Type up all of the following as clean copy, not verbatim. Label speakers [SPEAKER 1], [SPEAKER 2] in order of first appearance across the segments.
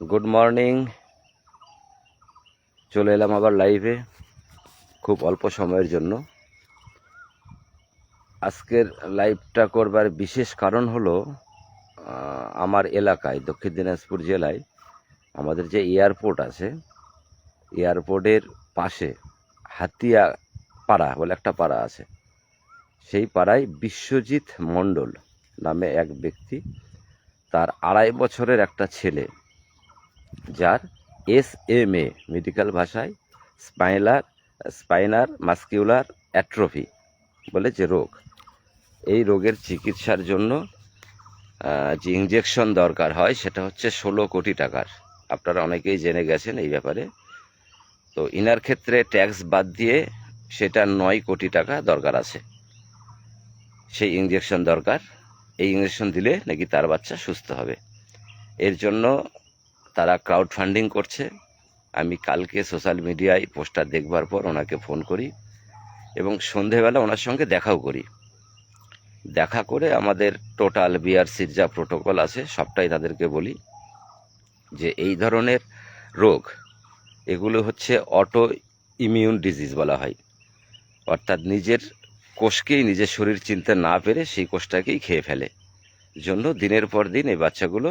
[SPEAKER 1] Good morning. চলে এলাম আবার লাইভে খুব অল্প সময়ের জন্য। আজকের লাইভটা করবার বিশেষ কারণ হলো আমার এলাকায় দক্ষিণ দিনাজপুর জেলায় আমাদের যে এয়ারপোর্ট আছে, এয়ারপোর্টের পাশে হাতিয়া পাড়া বলে একটা পাড়া আছে। সেই পাড়ায় বিশ্বজিৎ মণ্ডল নামে এক ব্যক্তি, তার 2.5 বছরের একটা ছেলে, যার SMA মেডিকেল ভাষায় স্পাইনার মাস্কিউলার অ্যাট্রফি বলে যে রোগ, এই রোগের চিকিৎসার জন্য যে ইঞ্জেকশন দরকার হয় সেটা হচ্ছে 16 কোটি টাকার। আপনারা অনেকেই জেনে গেছেন এই ব্যাপারে। তো ইনার ক্ষেত্রে ট্যাক্স বাদ দিয়ে সেটা 9 কোটি টাকা দরকার আছে। সেই ইঞ্জেকশন দরকার। এই ইঞ্জেকশন দিলে নাকি তার বাচ্চা সুস্থ হবে। এর জন্য তারা ক্রাউড ফান্ডিং করছে। আমি কালকে সোশ্যাল মিডিয়ায় পোস্টার দেখবার পর ওনাকে ফোন করি এবং সন্ধেবেলা ওনার সঙ্গে দেখাও করি। দেখা করে আমাদের টোটাল বিআরসির যা প্রোটোকল আছে সবটাই তাদেরকে বলি যে এই ধরনের রোগ, এগুলো হচ্ছে অটো ইমিউন ডিজিজ বলা হয়। অর্থাৎ নিজের কোষকেই নিজের শরীর চিনতে না পেরে সেই কোষটাকেই খেয়ে ফেলে। জন্য দিনের পর দিন এই বাচ্চাগুলো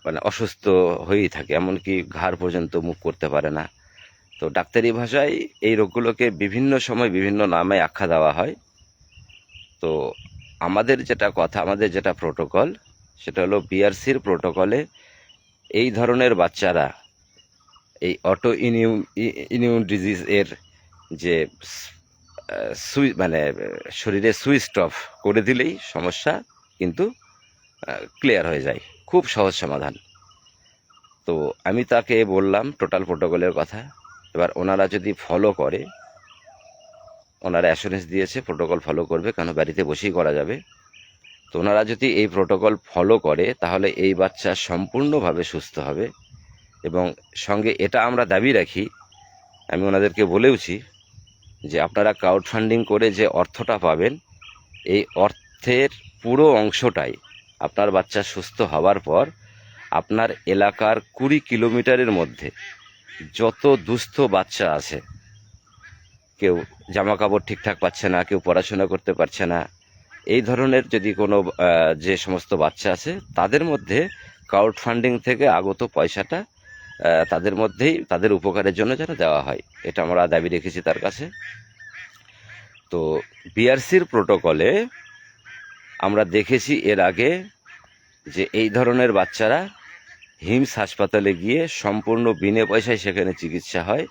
[SPEAKER 1] মানে অসুস্থ হয়েই থাকে, এমনকি ঘাড় পর্যন্ত মুভ করতে পারে না। তো ডাক্তারি ভাষায় এই রোগগুলোকে বিভিন্ন সময় বিভিন্ন নামে আখ্যা দেওয়া হয়। তো আমাদের যেটা কথা, আমাদের যেটা প্রোটোকল, সেটা হলো বিআরসির প্রোটোকলে এই ধরনের বাচ্চারা এই অটো ইমিউন ডিজিজ এর যে মানে শরীরে সুইচ অফ করে দিলেই সমস্যা কিন্তু ক্লিয়ার হয়ে যায়, খুব সহজ সমাধান। তো আমি তাকে বললাম টোটাল প্রোটোকলের কথা। এবার ওনারা যদি ফলো করে, ওনারা অ্যাসুরেন্স দিয়েছে প্রোটোকল ফলো করবে, কারণ বাড়িতে বসেই করা যাবে। তো ওনারা যদি এই প্রোটোকল ফলো করে তাহলে এই বাচ্চা সম্পূর্ণভাবে সুস্থ হবে। এবং সঙ্গে এটা আমরা দাবি রাখি, আমি ওনাদেরকে বলেওছি যে আপনারা ক্রাউড ফান্ডিং করে যে অর্থটা পাবেন, এই অর্থের পুরো অংশটাই আপনার বাচ্চা সুস্থ হওয়ার পর আপনার এলাকার 20 কিলোমিটারের মধ্যে যত দুস্থ বাচ্চা আছে, কেউ জামা কাপড় ঠিকঠাক পাচ্ছে না, কেউ পড়াশোনা করতে পারছে না, এই ধরনের যদি কোনো যে সমস্ত বাচ্চা আছে তাদের মধ্যে ক্রাউড ফান্ডিং থেকে আগত পয়সাটা তাদের মধ্যেই তাদের উপকারের জন্য যেন দেওয়া হয়, এটা আমরা দাবি রেখেছি তার কাছে। তো বিআরসির প্রোটোকলে আমরা দেখেছি এর আগে যে এই ধরনের বাচ্চারা হিমস হাসপাতালে গিয়ে সম্পূর্ণ বিনে পয়সায় সেখানে চিকিৎসা হয়,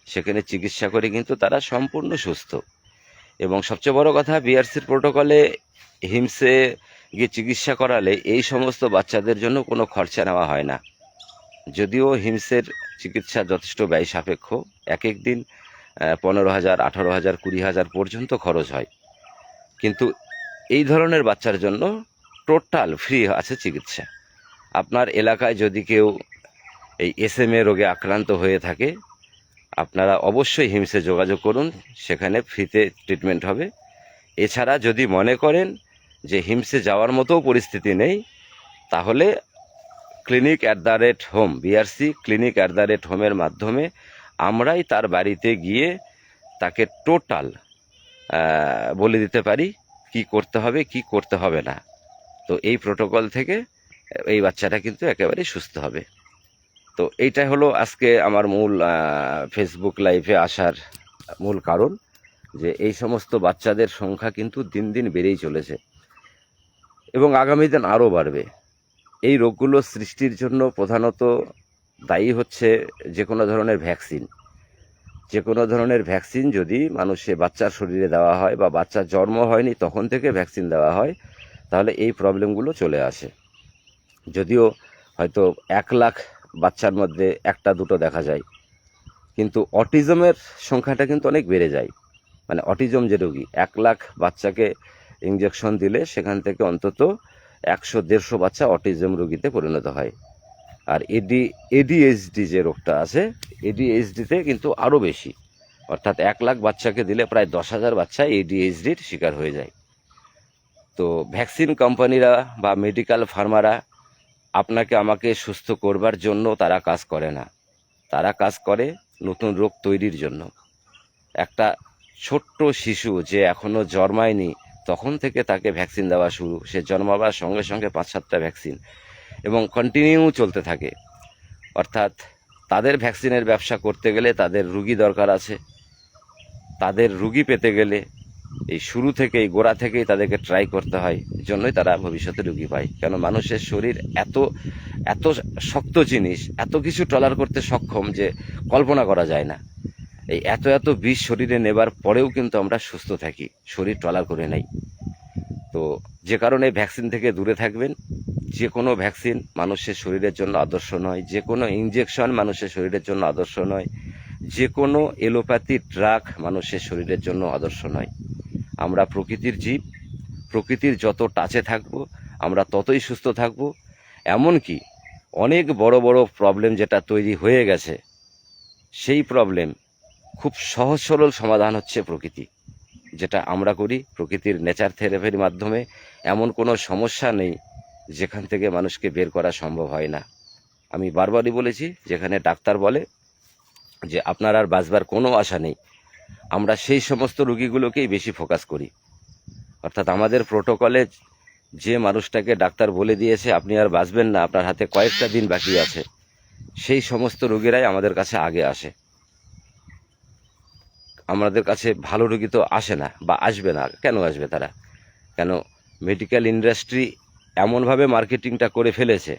[SPEAKER 1] সেখানে চিকিৎসা করে কিন্তু তারা সম্পূর্ণ সুস্থ। এবং সবচেয়ে বড় কথা, বিআরসির প্রোটোকলে হিমসে গিয়ে চিকিৎসা করালে এই সমস্ত বাচ্চাদের জন্য কোনো খরচা নেওয়া হয় না। যদিও হিমসের চিকিৎসা যথেষ্ট ব্যয় সাপেক্ষ, এক এক দিন 15,000, 18,000, 20,000 পর্যন্ত খরচ হয়, কিন্তু এই ধরনের বাচ্চার জন্য টোটাল ফ্রি আছে চিকিৎসা। আপনার এলাকায় যদি কেউ এই SMA রোগে আক্রান্ত হয়ে থাকে, আপনারা অবশ্যই হিমসে যোগাযোগ করুন, সেখানে ফ্রিতে ট্রিটমেন্ট হবে। এছাড়া যদি মনে করেন যে হিমসে যাওয়ার মতো পরিস্থিতি নেই, তাহলে clinic@home, বিআরসি clinic@homeর মাধ্যমে আমরাই তার বাড়িতে গিয়ে তাকে টোটাল বলে দিতে পারি কি করতে হবে কি করতে হবে না। তো এই প্রোটোকল থেকে এই বাচ্চাটা কিন্তু একেবারে সুস্থ হবে। তো এইটাই হলো আজকে আমার মূল ফেসবুক লাইভে আসার মূল কারণ, যে এই সমস্ত বাচ্চাদের সংখ্যা কিন্তু দিন দিন বেড়েই চলেছে এবং আগামী দিন আরও বাড়বে। এই রোগগুলো সৃষ্টির জন্য প্রধানত দায়ী হচ্ছে যে কোনো ধরনের ভ্যাকসিন। যে কোনো ধরনের ভ্যাকসিন যদি বাচ্চার শরীরে দেওয়া হয় বা বাচ্চার জন্ম হয়নি তখন থেকে ভ্যাকসিন দেওয়া হয়, তাহলে এই প্রবলেমগুলো চলে আসে। যদিও হয়তো 1 লাখ বাচ্চার মধ্যে 1-2টো দেখা যায়, কিন্তু অটিজমের সংখ্যাটা কিন্তু অনেক বেড়ে যায়। মানে অটিজম যে রোগী, 1 লাখ বাচ্চাকে ইঞ্জেকশন দিলে সেখান থেকে অন্তত 100-150 বাচ্চা অটিজম রোগীতে পরিণত হয়। আর ADHD যে রোগটা আছে, ADHDতে কিন্তু আরও বেশি, অর্থাৎ 1 লাখ বাচ্চাকে দিলে প্রায় 10,000 বাচ্চা ADHDর শিকার হয়ে যায়। তো ভ্যাকসিন কোম্পানিরা বা মেডিকেল ফার্মারা আপনাকে আমাকে সুস্থ করবার জন্য তারা কাজ করে না, তারা কাজ করে নতুন রোগ তৈরির জন্য। একটা ছোট্ট শিশু যে এখনও জন্মায়নি তখন থেকে তাকে ভ্যাকসিন দেওয়া শুরু, সে জন্মাবার সঙ্গে সঙ্গে 5-7টা ভ্যাকসিন এবং কন্টিনিউ চলতে থাকে। অর্থাৎ তাদের ভ্যাকসিনের ব্যবসা করতে গেলে তাদের রুগী দরকার আছে, তাদের রুগী পেতে গেলে এই শুরু থেকেই গোড়া থেকেই তাদেরকে ট্রাই করতে হয়, জন্যই তারা ভবিষ্যতে রুগী পায়। কেন মানুষের শরীর এত এত শক্ত জিনিস, এত কিছু টলার করতে সক্ষম যে কল্পনা করা যায় না। এই এত এত বিষ শরীরে নেবার পরেও কিন্তু আমরা সুস্থ থাকি, শরীর টলার করে নেই। তো যে কারণে ভ্যাকসিন থেকে দূরে থাকবেন। যে কোনো ভ্যাকসিন মানুষের শরীরের জন্য আদর্শ নয়, যে কোনো ইঞ্জেকশন মানুষের শরীরের জন্য আদর্শ নয়, যে কোনো এলোপ্যাথি ড্রাগ মানুষের শরীরের জন্য আদর্শ নয়। আমরা প্রকৃতির জীব, প্রকৃতির যত টাচে থাকবো আমরা ততই সুস্থ থাকবো। এমনকি অনেক বড় বড় প্রবলেম যেটা তৈরি হয়ে গেছে, সেই প্রবলেম খুব সহজ সরল সমাধান হচ্ছে প্রকৃতি, যেটা আমরা করি প্রকৃতির নেচার থেরাপির মাধ্যমে। এমন কোনো সমস্যা নেই যেখান থেকে মানুষকে বের করা সম্ভব হয় না। আমি বারবারই বলেছি, যেখানে ডাক্তার বলে যে আপনার আর বাঁচবার কোনো আশা নেই, আমরা সেই সমস্ত রোগীগুলোকেই বেশি ফোকাস করি। অর্থাৎ আমাদের প্রোটোকলে যে মানুষটাকে ডাক্তার বলে দিয়েছে আপনি আর বাঁচবেন না, আপনার হাতে কয়েকটা দিন বাকি আছে, সেই সমস্ত রোগীরাই আমাদের কাছে আগে আসে। আমাদের কাছে ভালো রোগী তো আসে না বা আসবে না। কেন আসবে তারা? কেন মেডিকেল ইন্ডাস্ট্রি এমনভাবে মার্কেটিংটা করে ফেলেছে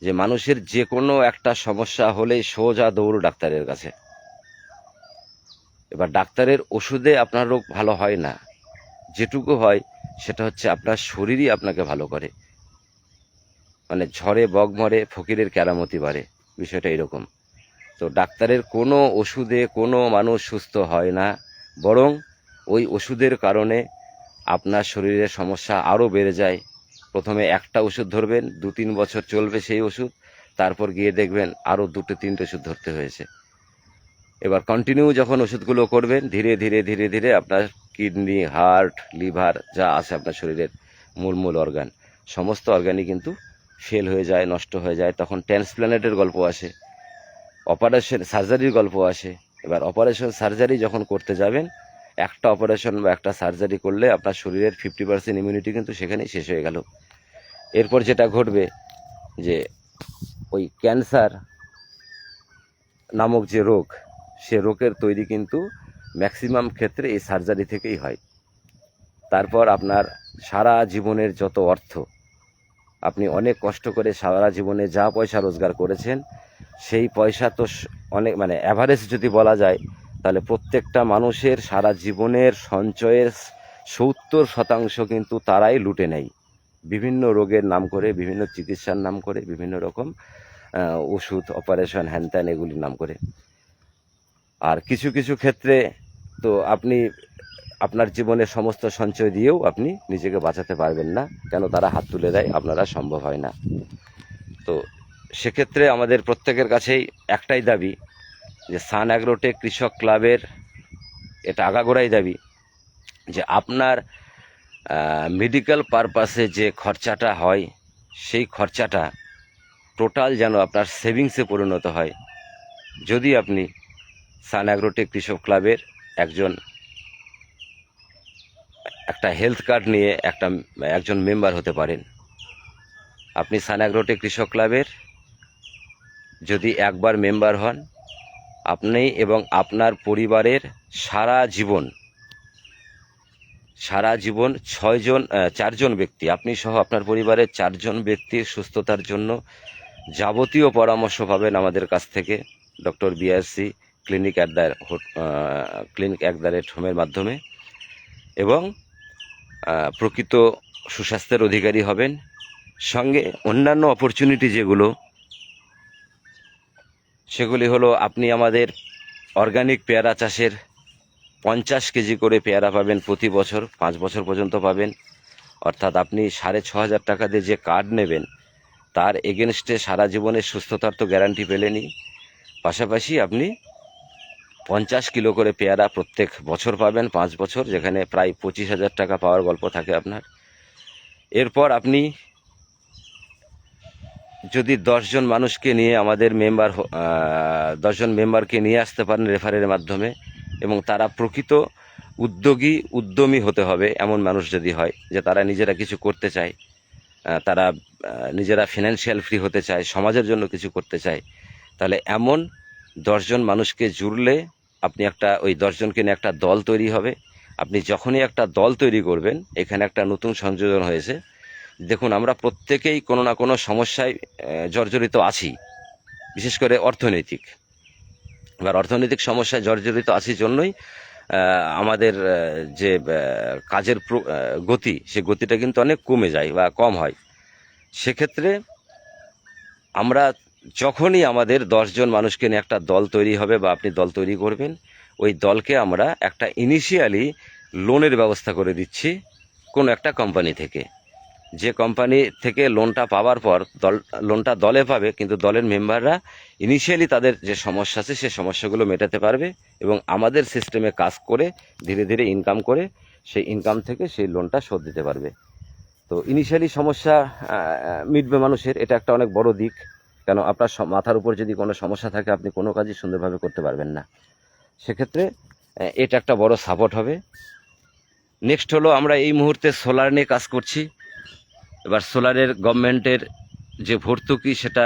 [SPEAKER 1] যে মানুষের যে কোনো একটা সমস্যা হলেই সোজা দৌড় ডাক্তারের কাছে। এবার ডাক্তারের ওষুধে আপনার রোগ ভালো হয় না, যেটুকু হয় সেটা হচ্ছে আপনার শরীরই আপনাকে ভালো করে। মানে ঝড়ে বক মরে ফকিরের কেরামতি বাড়ে, বিষয়টা এরকম। তো ডাক্তারের কোনো ওষুধে কোনো মানুষ সুস্থ হয় না, বরং ওই ওষুধের কারণে আপনার শরীরের সমস্যা আরও বেড়ে যায়। প্রথমে একটা ওষুধ ধরবেন, 2-3 বছর চলবে সেই ওষুধ, তারপর গিয়ে দেখবেন আরও 2-3টে ওষুধ ধরতে হয়েছে। এবার কন্টিনিউ যখন ওষুধগুলো করবেন, ধীরে ধীরে ধীরে ধীরে আপনার কিডনি, হার্ট, লিভার যা আছে আপনার শরীরের মূল অর্গান, সমস্ত অর্গানই কিন্তু ফেল হয়ে যায়, নষ্ট হয়ে যায়। তখন ট্রান্সপ্ল্যান্টের গল্প আসে, অপারেশন সার্জারির গল্প আসে। এবার অপারেশন সার্জারি যখন করতে যাবেন, একটা অপারেশন বা একটা সার্জারি করলে আপনার শরীরের 50% ইমিউনিটি কিন্তু সেখানেই শেষ হয়ে গেল। এরপর যেটা ঘটবে যে ওই ক্যান্সার নামক যে রোগ, সে রোগের তৈরি কিন্তু ম্যাক্সিমাম ক্ষেত্রে এই সার্জারি থেকেই হয়। তারপর আপনার সারা জীবনের যত অর্থ, আপনি অনেক কষ্ট করে সারা জীবনে যা পয়সা রোজগার করেছেন, সেই পয়সা তো অনেক, মানে অ্যাভারেজ যদি বলা যায়, তাহলে প্রত্যেকটা মানুষের সারা জীবনের সঞ্চয়ের 70% কিন্তু তারাই লুটে নেয়, বিভিন্ন রোগের নাম করে, বিভিন্ন চিকিৎসার নাম করে, বিভিন্ন রকম ওষুধ, অপারেশন, হ্যান ত্যান এগুলির নাম করে। আর কিছু কিছু ক্ষেত্রে তো আপনি আপনার জীবনের সমস্ত সঞ্চয় দিয়েও আপনি নিজেকে বাঁচাতে পারবেন না, কেন তারা হাত তুলে দেয়, আপনারা সম্ভব হয় না। তো সেক্ষেত্রে আমাদের প্রত্যেকের কাছেই একটাই দাবি যে সান অ্যাগ্রোটেক কৃষক ক্লাবের এটা আগাগোড়াই দাবি যে আপনার মেডিকেল পারপাসে যে খরচাটা হয়, সেই খরচাটা টোটাল যেন আপনার সেভিংসে পরিণত হয়। যদি আপনি সান অ্যাগ্রোটেক কৃষক ক্লাবের একটা হেলথ কার্ড নিয়ে একজন মেম্বার হতে পারেন, আপনি সান অ্যাগ্রোটেক কৃষক ক্লাবের যদি একবার মেম্বার হন, আপনি এবং আপনার পরিবারের সারা জীবন 4জন ব্যক্তি, আপনি সহ আপনার পরিবারের 4জন ব্যক্তির সুস্থতার জন্য যাবতীয় পরামর্শ পাবেন আমাদের কাছ থেকে, doctor BRC clinic at the rate হোমের মাধ্যমে, এবং প্রকৃত সুস্বাস্থ্যের অধিকারী হবেন। সঙ্গে অন্যান্য অপরচুনিটি সেগুলি হলো, আপনি আমাদের অর্গানিক পেয়ারা চাষের 50 কেজি করে পেয়ারা পাবেন প্রতি বছর, 5 বছর পর্যন্ত পাবেন। অর্থাৎ আপনি 6,500 টাকা দিয়ে যে কার্ড নেবেন, তার এগেনস্টে সারা জীবনের সুস্থতার তো গ্যারান্টি পেলেনই, পাশাপাশি আপনি 50 কিলো করে পেয়ারা প্রত্যেক বছর পাবেন 5 বছর, যেখানে প্রায় 25,000 টাকা পাওয়ার গল্প থাকে আপনার। এরপর আপনি যদি 10 জন মানুষকে নিয়ে আমাদের মেম্বার 10 জন মেম্বারকে নিয়ে আসতে পারেন রেফারের মাধ্যমে, এবং তারা প্রকৃত উদ্যমী হতে হবে এমন মানুষ যদি হয় যে তারা নিজেরা কিছু করতে চায়, তারা নিজেরা ফিনান্সিয়াল ফ্রি হতে চায়, সমাজের জন্য কিছু করতে চায়, তাহলে এমন 10 জন মানুষকে জুড়লে আপনি ওই 10 জনকে নিয়ে একটা দল তৈরি হবে। আপনি যখনই একটা দল তৈরি করবেন, এখানে একটা নতুন সংযোজন হয়েছে। দেখুন, আমরা প্রত্যেকেই কোনো না কোনো সমস্যায় জর্জরিত আছি, বিশেষ করে অর্থনৈতিক। এবার অর্থনৈতিক সমস্যায় জর্জরিত আছি জন্যই আমাদের যে কাজের গতি, সে গতিটা কিন্তু অনেক কমে যায় বা কম হয়। সেক্ষেত্রে আমরা যখনই আমাদের 10 জন মানুষকে নিয়ে একটা দল তৈরি হবে বা আপনি দল তৈরি করবেন, ওই দলকে আমরা একটা ইনিশিয়ালি লোনের ব্যবস্থা করে দিচ্ছি কোনো একটা কোম্পানি থেকে। যে কোম্পানি থেকে লোনটা পাওয়ার পর লোনটা দলে পাবে, কিন্তু দলের মেম্বাররা ইনিশিয়ালি তাদের যে সমস্যা আছে সে সমস্যাগুলো মেটাতে পারবে এবং আমাদের সিস্টেমে কাজ করে ধীরে ধীরে ইনকাম করে সেই ইনকাম থেকে সেই লোনটা শোধ দিতে পারবে। তো ইনিশিয়ালি সমস্যা মিটবে মানুষের, এটা একটা অনেক বড় দিক। কেন, আপনার মাথার উপর যদি কোনো সমস্যা থাকে আপনি কোনো কাজই সুন্দরভাবে করতে পারবেন না। সেক্ষেত্রে এটা একটা বড় সাপোর্ট হবে। নেক্সট হলো, আমরা এই মুহূর্তে সোলার নিয়ে কাজ করছি। এবার সোলারের গভর্নমেন্টের যে ভর্তুকি, সেটা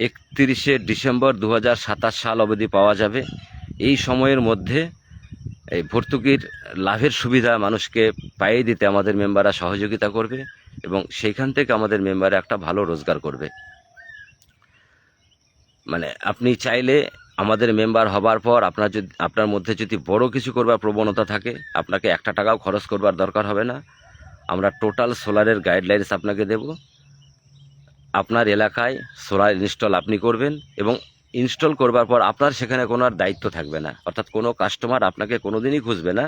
[SPEAKER 1] 31শে ডিসেম্বর 2027 সাল অবধি পাওয়া যাবে। এই সময়ের মধ্যে এই ভর্তুকির লাভের সুবিধা মানুষকে পাইয়ে দিতে আমাদের মেম্বাররা সহযোগিতা করবে এবং সেইখান থেকে আমাদের মেম্বাররা একটা ভালো রোজগার করবে। মানে আপনি চাইলে আমাদের মেম্বার হবার পর আপনার মধ্যে যদি বড় কিছু করবার প্রবণতা থাকে, আপনাকে একটা টাকাও খরচ করবার দরকার হবে না। আমরা টোটাল সোলারের গাইডলাইন্স আপনাকে দেব। আপনার এলাকায় সোলার ইনস্টল আপনি করবেন এবং ইনস্টল করবার পর আপনার সেখানে কোনো আর দায়িত্ব থাকবে না, অর্থাৎ কোনো কাস্টমার আপনাকে কোনো দিনই খুঁজবে না।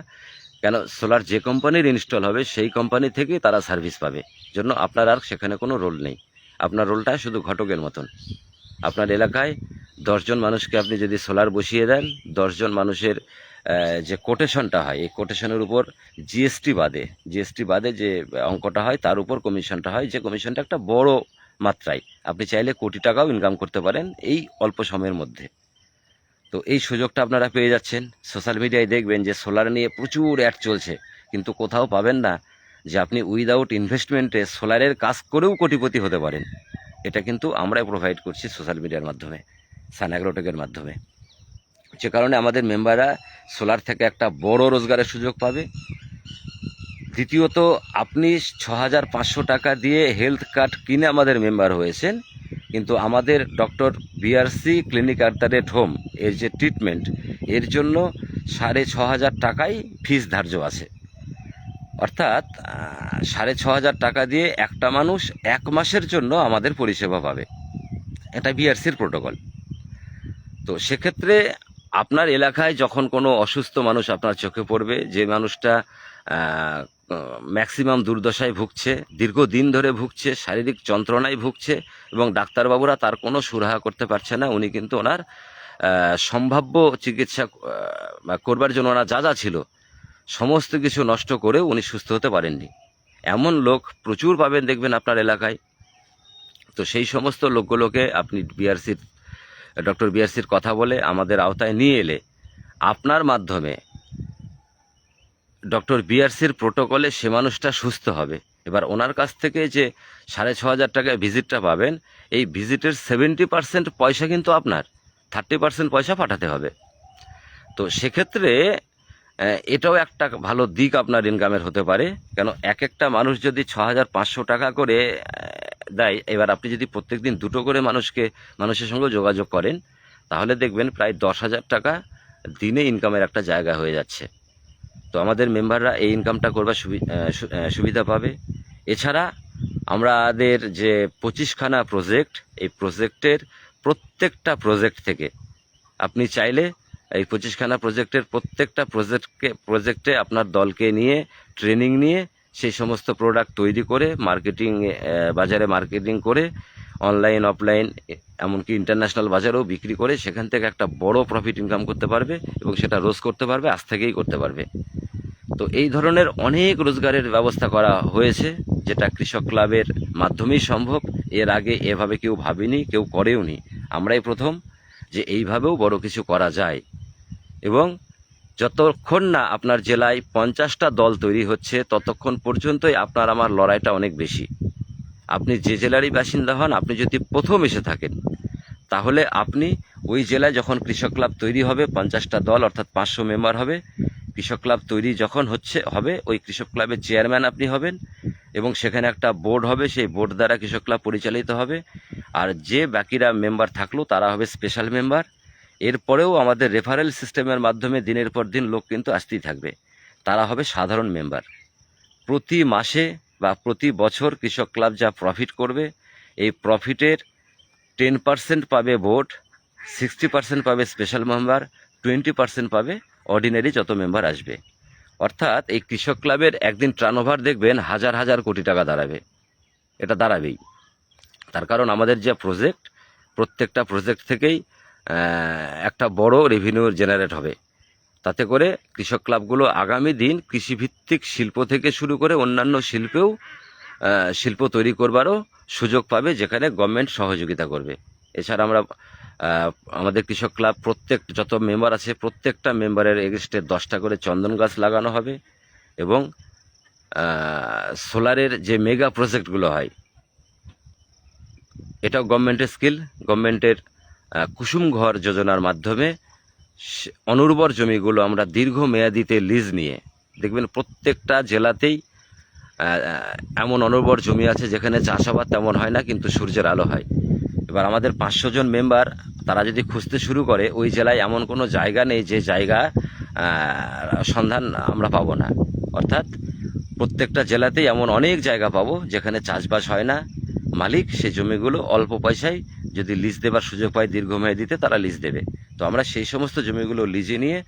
[SPEAKER 1] কেন, সোলার যে কোম্পানির ইনস্টল হবে সেই কোম্পানি থেকেই তারা সার্ভিস পাবে, জন্য আপনার আর সেখানে কোনো রোল নেই। আপনার রোলটা শুধু ঘটকের মতন। আপনার এলাকায় 10 জন মানুষকে আপনি যদি সোলার বসিয়ে দেন, 10 জন মানুষের যে কোটেশনটা হয়, এই কোটেশনের উপর জিএসটি বাদে যে অঙ্কটা হয় তার উপর কমিশনটা হয়, যে কমিশনটা একটা বড় মাত্রায়। আপনি চাইলে কোটি টাকাও ইনকাম করতে পারেন এই অল্প সময়ের মধ্যে। তো এই সুযোগটা আপনারা পেয়ে যাচ্ছেন। সোশ্যাল মিডিয়ায় দেখবেন যে সোলার নিয়ে প্রচুর অ্যাড চলছে, কিন্তু কোথাও পাবেন না যে আপনি উইদাউট ইনভেস্টমেন্টে সোলারের কাজ করেও কোটিপতি হতে পারেন। এটা কিন্তু আমরাই প্রোভাইড করছি সোশ্যাল মিডিয়ার মাধ্যমে, সান অ্যাগ্রোটেকের মাধ্যমে। যে কারণে আমাদের মেম্বাররা সোলার থেকে একটা বড় রোজগারের সুযোগ পাবে। দ্বিতীয়ত, আপনি 6500 টাকা দিয়ে হেলথ কার্ড কিনে আমাদের মেম্বার হয়েছেন, কিন্তু আমাদের doctor BRC clinic at the rate home এর যে ট্রিটমেন্ট, এর জন্য 6500 টাকাই ফিস ধার্য আছে। অর্থাৎ 6500 টাকা দিয়ে একটা মানুষ 1 মাসের জন্য আমাদের পরিষেবা পাবে। এটা বিআরসির প্রোটোকল। তো সেক্ষেত্রে আপনার এলাকায় যখন কোনো অসুস্থ মানুষ আপনার চোখে পড়বে, যে মানুষটা ম্যাক্সিমাম দুর্দশায় ভুগছে, দীর্ঘদিন ধরে ভুগছে, শারীরিক যন্ত্রণায় ভুগছে এবং ডাক্তারবাবুরা তার কোনো সুরাহা করতে পারছে না, উনি কিন্তু ওনার সম্ভাব্য চিকিৎসা করবার জন্য ওনার যা ছিল সমস্ত কিছু নষ্ট করে উনি সুস্থ হতে পারেননি, এমন লোক প্রচুর পাবেন দেখবেন আপনার এলাকায়। তো সেই সমস্ত লোকগুলোকে আপনি ডক্টর বিআরসির কথা বলে আমাদের আওতায় নিয়ে এলে আপনার মাধ্যমে ডক্টর বিআরসির প্রোটোকলে সে মানুষটা সুস্থ হবে। এবার ওনার কাছ থেকে যে 6500 টাকায় ভিজিটটা পাবেন, এই ভিজিটের 70% পয়সা কিন্তু আপনার, 30% পয়সা পাঠাতে হবে। তো সেক্ষেত্রে এটাও একটা ভালো দিক আপনার ইনকামের হতে পারে। কেন, একটা মানুষ যদি 6500 টাকা করে দেয়, এবার আপনি যদি প্রত্যেক দিন 2টো করে মানুষের সঙ্গে যোগাযোগ করেন, তাহলে দেখবেন প্রায় 10,000 টাকা দিনে ইনকামের একটা জায়গা হয়ে যাচ্ছে। তো আমাদের মেম্বাররা এই ইনকামটা করবার সুবিধা পাবে। এছাড়া আমাদের যে 25খানা প্রজেক্ট, এই প্রজেক্টের প্রত্যেকটা প্রজেক্ট থেকে আপনি চাইলে এই 25খানা প্রজেক্টের প্রত্যেকটা প্রজেক্টে আপনার দলকে নিয়ে ট্রেনিং নিয়ে সেই সমস্ত প্রোডাক্ট তৈরি করে বাজারে মার্কেটিং করে অনলাইন অফলাইন এমনকি ইন্টারন্যাশনাল বাজারেও বিক্রি করে সেখান থেকে একটা বড় প্রফিট ইনকাম করতে পারবে এবং সেটা রোজ করতে পারবে, আজ থেকেই করতে পারবে। তো এই ধরনের অনেক রোজগারের ব্যবস্থা করা হয়েছে, যেটা কৃষক ক্লাবের মাধ্যমেই সম্ভব। এর আগে এভাবে কেউ ভাবেনি, কেউ করেওনি, আমরাই প্রথম যে এইভাবেও বড় কিছু করা যায়। এবং যতক্ষণ না আপনার জেলায় 50টা দল তৈরি হচ্ছে, ততক্ষণ পর্যন্তই আপনার আমার লড়াইটা অনেক বেশি। আপনি যে জেলারই বাসিন্দা হন, আপনি যদি প্রথম এসে থাকেন, তাহলে আপনি ওই জেলায় যখন কৃষক ক্লাব তৈরি হবে, 50টা দল অর্থাৎ 500 মেম্বার হবে, কৃষক ক্লাব তৈরি যখন হবে, ওই কৃষক ক্লাবের চেয়ারম্যান আপনি হবেন, এবং সেখানে একটা বোর্ড হবে, সেই বোর্ড দ্বারা কৃষক ক্লাব পরিচালিত হবে। আর যে বাকিরা মেম্বার থাকলো তারা হবে স্পেশাল মেম্বার। এরপরেও আমাদের রেফারেল সিস্টেমের মাধ্যমে দিনের পর দিন লোক কিন্তু আসতেই থাকবে, তারা হবে সাধারণ মেম্বার। প্রতি মাসে বা প্রতি বছর কৃষক ক্লাব যা প্রফিট করবে, এই প্রফিটের 10% পাবে বোর্ড, 60% পাবে স্পেশাল মেম্বার, 20% পাবে অর্ডিনারি যত মেম্বার আসবে। অর্থাৎ এই কৃষক ক্লাবের একদিন টার্নওভার দেখবেন হাজার হাজার কোটি টাকা দাঁড়াবে। এটা দাঁড়াবেই, তার কারণ আমাদের যে প্রজেক্ট, প্রত্যেকটা প্রজেক্ট থেকেই একটা বড় রেভিনিউ জেনারেট হবে। তাতে করে কৃষক ক্লাবগুলো আগামী দিন কৃষিভিত্তিক শিল্প থেকে শুরু করে অন্যান্য শিল্প তৈরি করবারও সুযোগ পাবে, যেখানে গভর্নমেন্ট সহযোগিতা করবে। এছাড়া আমরা আমাদের কৃষক ক্লাব যত মেম্বার আছে, প্রত্যেকটা মেম্বারের এগেস্টে 10টা করে চন্দন গাছ লাগানো হবে। এবং সোলারের যে মেগা প্রজেক্টগুলো হয়, এটাও গভর্নমেন্টের স্কিল। গভর্নমেন্টের কুসুম ঘর যোজনার মাধ্যমে অনুর্বর জমিগুলো আমরা দীর্ঘমেয়াদিতে লিজ নিয়ে, দেখবেন প্রত্যেকটা জেলাতেই এমন অনুর্বর জমি আছে যেখানে চাষাবাদ তেমন হয় না, কিন্তু সূর্যের আলো হয়। এবার আমাদের 500 জন মেম্বার, তারা যদি খুঁজতে শুরু করে, ওই জেলায় এমন কোনো জায়গা নেই যে জায়গা সন্ধান আমরা পাবো না। অর্থাৎ প্রত্যেকটা জেলাতেই এমন অনেক জায়গা পাবো যেখানে চাষবাস হয় না, মালিক সে জমিগুলো অল্প পয়সায় যদি লিজ দেবার সুযোগ পায় দীর্ঘমেয়াদিতে, তারা লিজ দেবে। তো আমরা সেই সমস্ত জমিগুলো লিজে নিয়ে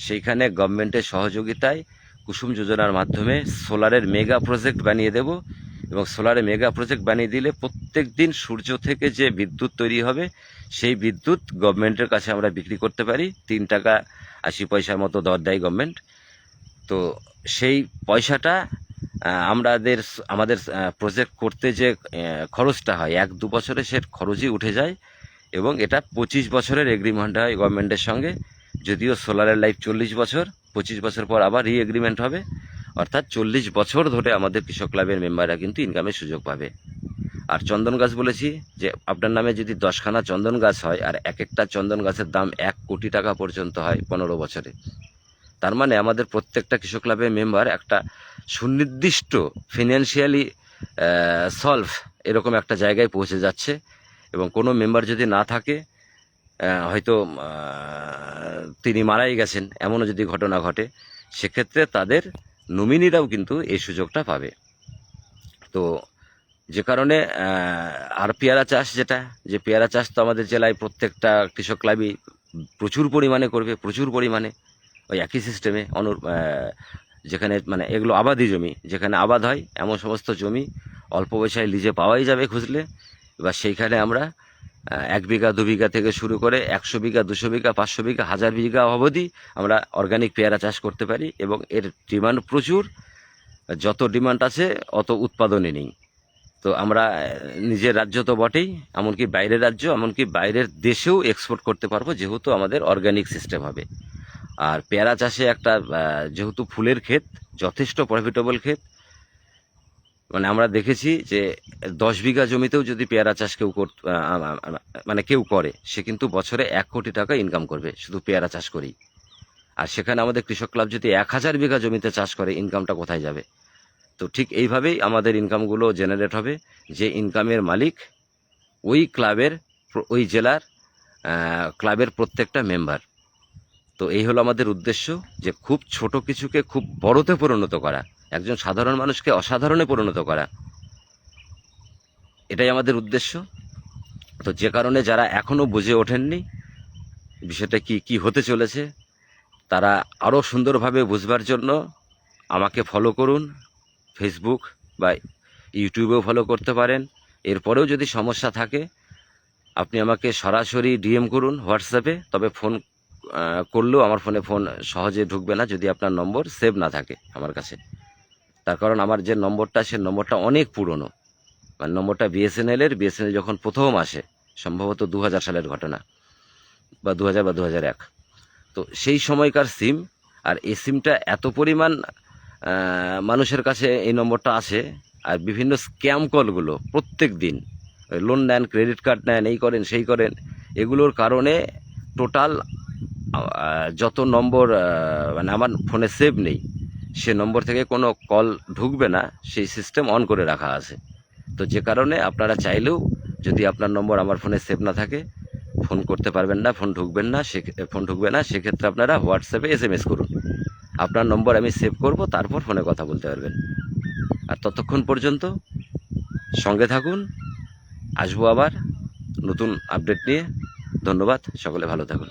[SPEAKER 1] সেইখানে গভর্নমেন্টের সহযোগিতায় কুসুম যোজনার মাধ্যমে সোলারের মেগা প্রজেক্ট বানিয়ে দেব। এবং সোলারে মেগা প্রজেক্ট বানিয়ে দিলে প্রত্যেক দিন সূর্য থেকে যে বিদ্যুৎ তৈরি হবে, সেই বিদ্যুৎ গভর্নমেন্টের কাছে আমরা বিক্রি করতে পারি। 3 টাকা 80 পয়সার মতো দর দেয় গভর্নমেন্ট। তো সেই পয়সাটা আমাদের প্রজেক্ট করতে যে খরচটা হয়, 1-2 বছরে সে খরচই উঠে যায়। এবং এটা 25 বছরের এগ্রিমেন্ট হয় গভর্নমেন্টের সঙ্গে। যদিও সোলারের লাইফ 40 বছর, 25 বছর পর আবার এগ্রিমেন্ট হবে। অর্থাৎ 40 বছর ধরে আমাদের কৃষক ক্লাবের মেম্বাররা কিন্তু ইনকামের সুযোগ পাবে। আর চন্দন গাছ বলেছি যে আপনার নামে যদি 10খানা চন্দন গাছ হয়, আর এক একটা চন্দন গাছের দাম 1 কোটি টাকা পর্যন্ত হয় 15 বছরে, তার মানে আমাদের প্রত্যেকটা কৃষক ক্লাবের মেম্বার একটা সুনির্দিষ্ট ফিনান্সিয়ালি সলভ এরকম একটা জায়গায় পৌঁছে যাচ্ছে। এবং কোনো মেম্বার যদি না থাকে, হয়তো তিনি মারাই গেছেন, এমনও যদি ঘটনা ঘটে, সেক্ষেত্রে তাদের নমিনিরাও কিন্তু এই সুযোগটা পাবে। তো যে কারণে আর পেয়ারা চাষ, যে পেয়ারা চাষ তো আমাদের জেলায় প্রত্যেকটা কৃষক ক্লাবই প্রচুর পরিমাণে করবে, প্রচুর পরিমাণে। ওই একই সিস্টেমে যেখানে মানে এগুলো আবাদি জমি, যেখানে আবাদ হয় এমন সমস্ত জমি অল্প পয়সায় লিজে পাওয়াই যাবে খুঁজলে। এবার সেইখানে আমরা 1 বিঘা 2 বিঘা থেকে শুরু করে 100 বিঘা 200 বিঘা 500 বিঘা 1000 বিঘা অবধি আমরা অর্গানিক পেয়ারা চাষ করতে পারি। এবং এর ডিমান্ড প্রচুর, যত ডিমান্ড আছে অত উৎপাদনই নেই। তো আমরা নিজের রাজ্য তো বটেই, এমনকি বাইরের রাজ্য, এমনকি বাইরের দেশেও এক্সপোর্ট করতে পারবো, যেহেতু আমাদের অর্গানিক সিস্টেম হবে। আর পেয়ারা চাষে একটা যেহেতু ফুলের ক্ষেত, যথেষ্ট প্রফিটেবল ক্ষেত। মানে আমরা দেখেছি যে 10 বিঘা জমিতেও যদি পেয়ারা চাষ কেউ করে, সে কিন্তু বছরে 1 কোটি টাকা ইনকাম করবে শুধু পেয়ারা চাষ করেই। আর সেখানে আমাদের কৃষক ক্লাব যদি 1000 বিঘা জমিতে চাষ করে, ইনকামটা কোথায় যাবে? তো ঠিক এইভাবেই আমাদের ইনকামগুলো জেনারেট হবে, যে ইনকামের মালিক ওই ক্লাবের, ওই জেলার ক্লাবের প্রত্যেকটা মেম্বার। তো এই হলো আমাদের উদ্দেশ্য, যে খুব ছোট কিছুকে খুব বড়তে পরিণত করা, একজন সাধারণ মানুষকে অসাধারণে পরিণত করা, এটাই আমাদের উদ্দেশ্য। তো যে কারণে যারা এখনও বুঝে ওঠেননি বিষয়টা কি হতে চলেছে, তারা আরও সুন্দরভাবে বুঝবার জন্য আমাকে ফলো করুন। ফেসবুক বা ইউটিউবেও ফলো করতে পারেন। এরপরেও যদি সমস্যা থাকে, আপনি আমাকে সরাসরি ডিএম করুন হোয়াটসঅ্যাপে, তবে ফোন করলেও আমার ফোনে ফোন সহজে ঢুকবে না যদি আপনার নম্বর সেভ না থাকে আমার কাছে। তার কারণ আমার যে নম্বরটা, সে নম্বরটা অনেক পুরনো। মানে নম্বরটা বিএসএনএল যখন প্রথম আসে, সম্ভবত 2000 সালের ঘটনা, বা 2000 বা 2001। তো সেই সময়কার সিম। আর এই সিমটা এত পরিমাণ মানুষের কাছে এই নম্বরটা আসে, আর বিভিন্ন স্ক্যাম কলগুলো প্রত্যেক দিন, লোন নেন, ক্রেডিট কার্ড নেন, এই করেন সেই করেন, এগুলোর কারণে টোটাল যত নম্বর মানে আমার ফোনে সেভ নেই, সে নম্বর থেকে কোনো কল ঢুকবে না, সেই সিস্টেম অন করে রাখা আছে। তো যে কারণে আপনারা চাইলেও, যদি আপনার নম্বর আমার ফোনে সেভ না থাকে, ফোন করতে পারবেন না, ফোন ঢুকবে না। সেক্ষেত্রে আপনারা হোয়াটসঅ্যাপে SMS করুন, আপনার নম্বর আমি সেভ করব, তারপর ফোনে কথা বলতে পারবেন। আর ততক্ষণ পর্যন্ত সঙ্গে থাকুন, আসবো আবার নতুন আপডেট নিয়ে। ধন্যবাদ, সকলে ভালো থাকুন।